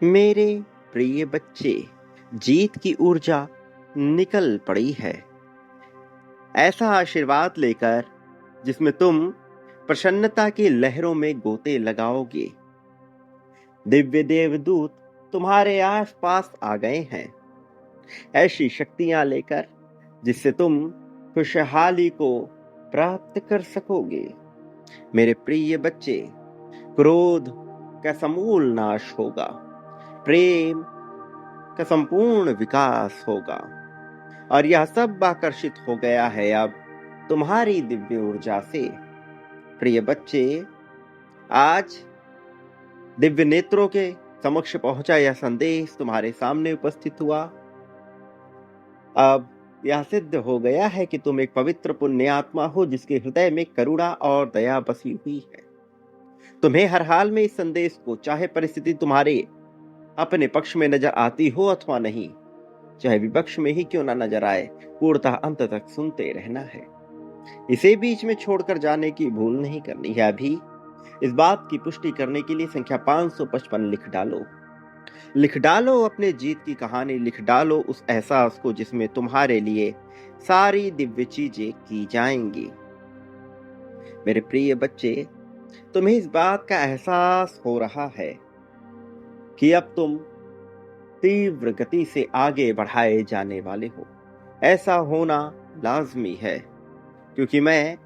मेरे प्रिय बच्चे, जीत की ऊर्जा निकल पड़ी है। ऐसा आशीर्वाद लेकर जिसमें तुम प्रसन्नता की लहरों में गोते लगाओगे। दिव्य देवदूत तुम्हारे आसपास आ गए हैं, ऐसी शक्तियां लेकर जिससे तुम खुशहाली को प्राप्त कर सकोगे। मेरे प्रिय बच्चे, क्रोध का समूल नाश होगा, प्रेम का संपूर्ण विकास होगा और यह सब आकर्षित हो गया है अब तुम्हारी दिव्य ऊर्जा से। प्रिय बच्चे, आज दिव्य नेत्रों के समक्ष पहुंचा यह संदेश तुम्हारे सामने उपस्थित हुआ। अब यह सिद्ध हो गया है कि तुम एक पवित्र पुण्य आत्मा हो जिसके हृदय में करुणा और दया बसी हुई है। तुम्हें हर हाल में इस संदेश को, चाहे परिस्थिति तुम्हारे अपने पक्ष में नजर आती हो अथवा नहीं, चाहे विपक्ष में ही क्यों ना नजर आए, पूर्णतः अंत तक सुनते रहना है। इसे बीच में छोड़कर जाने की भूल नहीं करनी है। अभी इस बात की पुष्टि करने के लिए संख्या 555 लिख डालो अपने जीत की कहानी, लिख डालो उस एहसास को जिसमें तुम्हारे लिए सारी दिव्य चीजें की जाएंगी। मेरे प्रिय बच्चे, तुम्हें इस बात का एहसास हो रहा है कि अब तुम तीव्र गति से आगे बढ़ाए जाने वाले हो। ऐसा होना लाजमी है क्योंकि मैं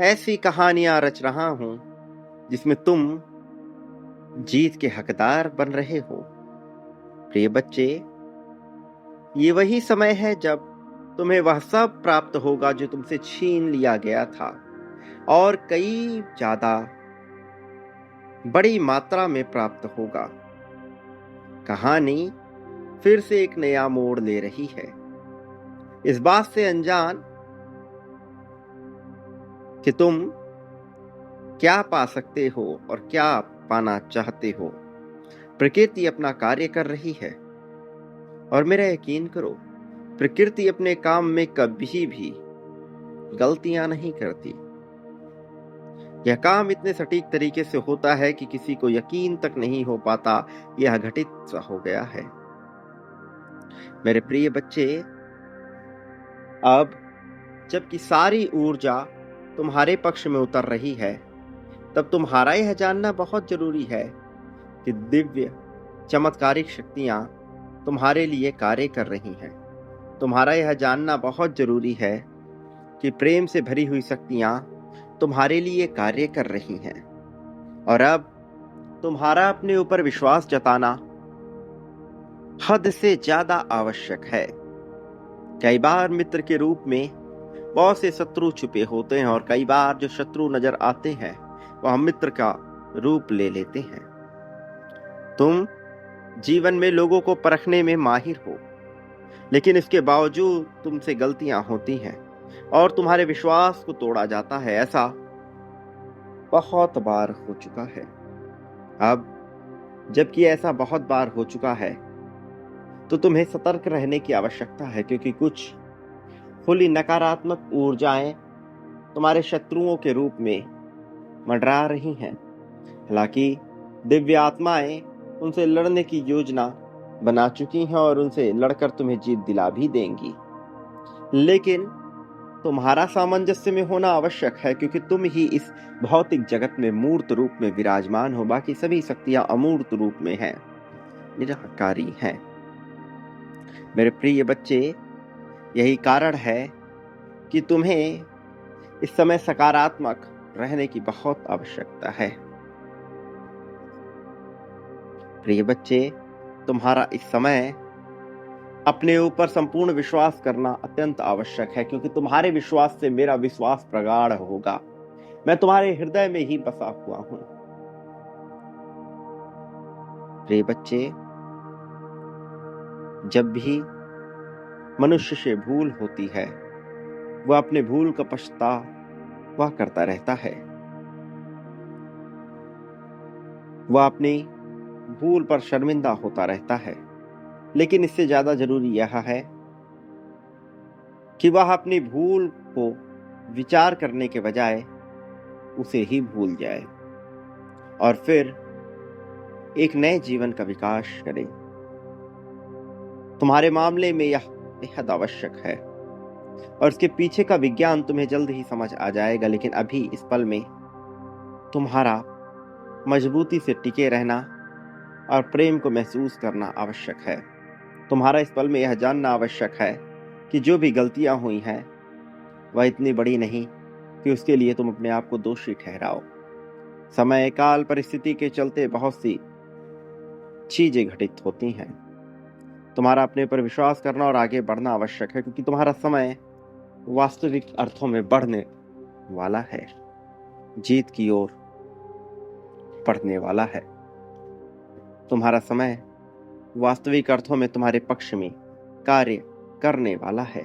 ऐसी कहानियां रच रहा हूं जिसमें तुम जीत के हकदार बन रहे हो। प्रिय बच्चे, ये वही समय है जब तुम्हें वह सब प्राप्त होगा जो तुमसे छीन लिया गया था और कई ज्यादा बड़ी मात्रा में प्राप्त होगा। कहानी फिर से एक नया मोड़ ले रही है, इस बात से अनजान कि तुम क्या पा सकते हो और क्या पाना चाहते हो। प्रकृति अपना कार्य कर रही है और मेरा यकीन करो, प्रकृति अपने काम में कभी भी गलतियां नहीं करती। यह काम इतने सटीक तरीके से होता है कि किसी को यकीन तक नहीं हो पाता यह घटित सा हो गया है। मेरे प्रिय बच्चे, अब जबकि सारी ऊर्जा तुम्हारे पक्ष में उतर रही है, तब तुम्हारा यह जानना बहुत जरूरी है कि दिव्य चमत्कारिक शक्तियां तुम्हारे लिए कार्य कर रही हैं। तुम्हारा यह जानना बहुत जरूरी है कि प्रेम से भरी हुई शक्तियां तुम्हारे लिए कार्य कर रही हैं। और अब तुम्हारा अपने ऊपर विश्वास जताना हद से ज्यादा आवश्यक है। कई बार मित्र के रूप में बहुत से शत्रु छुपे होते हैं और कई बार जो शत्रु नजर आते हैं वह मित्र का रूप ले लेते हैं। तुम जीवन में लोगों को परखने में माहिर हो, लेकिन इसके बावजूद तुमसे गलतियां होती हैं और तुम्हारे विश्वास को तोड़ा जाता है। ऐसा बहुत बार हो चुका है। अब जबकि ऐसा बहुत बार हो चुका है तो तुम्हें सतर्क रहने की आवश्यकता है, क्योंकि कुछ खुली नकारात्मक ऊर्जाएं तुम्हारे शत्रुओं के रूप में मंडरा रही हैं। हालांकि दिव्य आत्माएं उनसे लड़ने की योजना बना चुकी हैं और उनसे लड़कर तुम्हें जीत दिला भी देंगी, लेकिन तुम्हारा सामंजस्य में होना आवश्यक है, क्योंकि तुम ही इस भौतिक जगत में मूर्त रूप में विराजमान हो। बाकी सभी शक्तियां अमूर्त रूप में हैं, निराकारी हैं। मेरे प्रिय बच्चे, यही कारण है कि तुम्हें इस समय सकारात्मक रहने की बहुत आवश्यकता है। प्रिय बच्चे, तुम्हारा इस समय अपने ऊपर संपूर्ण विश्वास करना अत्यंत आवश्यक है, क्योंकि तुम्हारे विश्वास से मेरा विश्वास प्रगाढ़ होगा। मैं तुम्हारे हृदय में ही बसा हुआ हूं। प्रिय बच्चे, जब भी मनुष्य से भूल होती है वह अपने भूल का पछतावा करता रहता है। वह अपनी भूल पर शर्मिंदा होता रहता है, लेकिन इससे ज्यादा जरूरी यह है कि वह अपनी भूल को विचार करने के बजाय उसे ही भूल जाए और फिर एक नए जीवन का विकास करे। तुम्हारे मामले में यह बेहद आवश्यक है और इसके पीछे का विज्ञान तुम्हें जल्द ही समझ आ जाएगा, लेकिन अभी इस पल में तुम्हारा मजबूती से टिके रहना और प्रेम को महसूस करना आवश्यक है। तुम्हारा इस पल में यह जानना आवश्यक है कि जो भी गलतियां हुई हैं वह इतनी बड़ी नहीं कि उसके लिए तुम अपने आप को दोषी ठहराओ। समय काल परिस्थिति के चलते बहुत सी चीजें घटित होती हैं। तुम्हारा अपने पर विश्वास करना और आगे बढ़ना आवश्यक है, क्योंकि तुम्हारा समय वास्तविक अर्थों में बढ़ने वाला है, जीत की ओर बढ़ने वाला है। तुम्हारा समय वास्तविक अर्थों में तुम्हारे पक्ष में कार्य करने वाला है।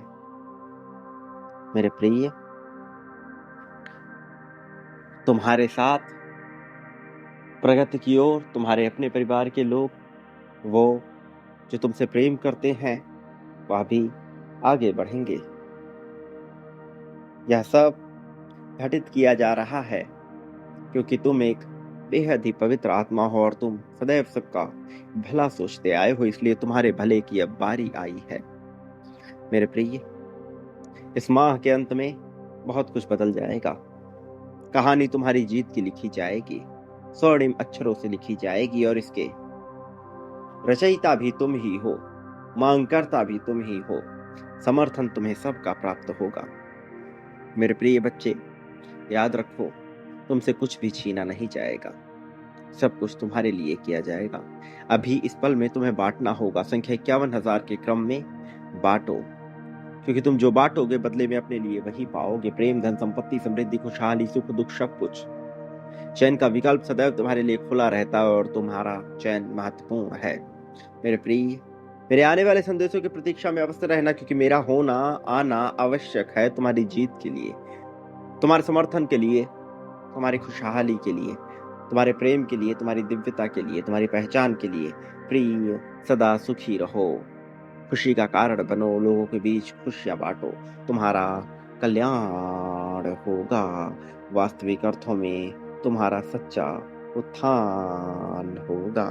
मेरे प्रिय, तुम्हारे साथ प्रगति की ओर तुम्हारे अपने परिवार के लोग, वो जो तुमसे प्रेम करते हैं, वह भी आगे बढ़ेंगे। यह सब घटित किया जा रहा है क्योंकि तुम एक बेहद ही पवित्र आत्मा हो और तुम सदैव सबका भला सोचते आए हो, इसलिए तुम्हारे भले की अब बारी आई है। मेरे प्रिय, इस माह के अंत में बहुत कुछ बदल जाएगा। कहानी तुम्हारी जीत की लिखी जाएगी, स्वर्णिम अक्षरों से लिखी जाएगी और इसके रचयिता भी तुम ही हो, मांगकर्ता भी तुम ही हो, समर्थन तुम्हें सबका प्राप्त होगा। मेरे प्रिय बच्चे, याद रखो, तुमसे कुछ भी छीना नहीं जाएगा, सब कुछ तुम्हारे लिए किया जाएगा। अभी इस पल में तुम्हें बांटना होगा। संख्या 51,000 के क्रम में बांटो, क्योंकि तुम जो बांटोगे बदले में अपने लिए वही पाओगे। प्रेम, धन, संपत्ति, समृद्धि, खुशहाली, सुख, दुख, सब कुछ। चैन का विकल्प सदैव तुम्हारे लिए खुला रहता है और तुम्हारा चैन महत्वपूर्ण है। मेरे प्रिय, मेरे आने वाले संदेशों की प्रतीक्षा में अवश्य रहना, क्योंकि मेरा होना आना आवश्यक है तुम्हारी जीत के लिए, तुम्हारे समर्थन के लिए, तुम्हारी खुशहाली के लिए, तुम्हारे प्रेम के लिए, तुम्हारी दिव्यता के लिए, तुम्हारी पहचान के लिए। प्रिय, सदा सुखी रहो, खुशी का कारण बनो, लोगों के बीच खुशियां बांटो, तुम्हारा कल्याण होगा। वास्तविक अर्थों में तुम्हारा सच्चा उत्थान होगा।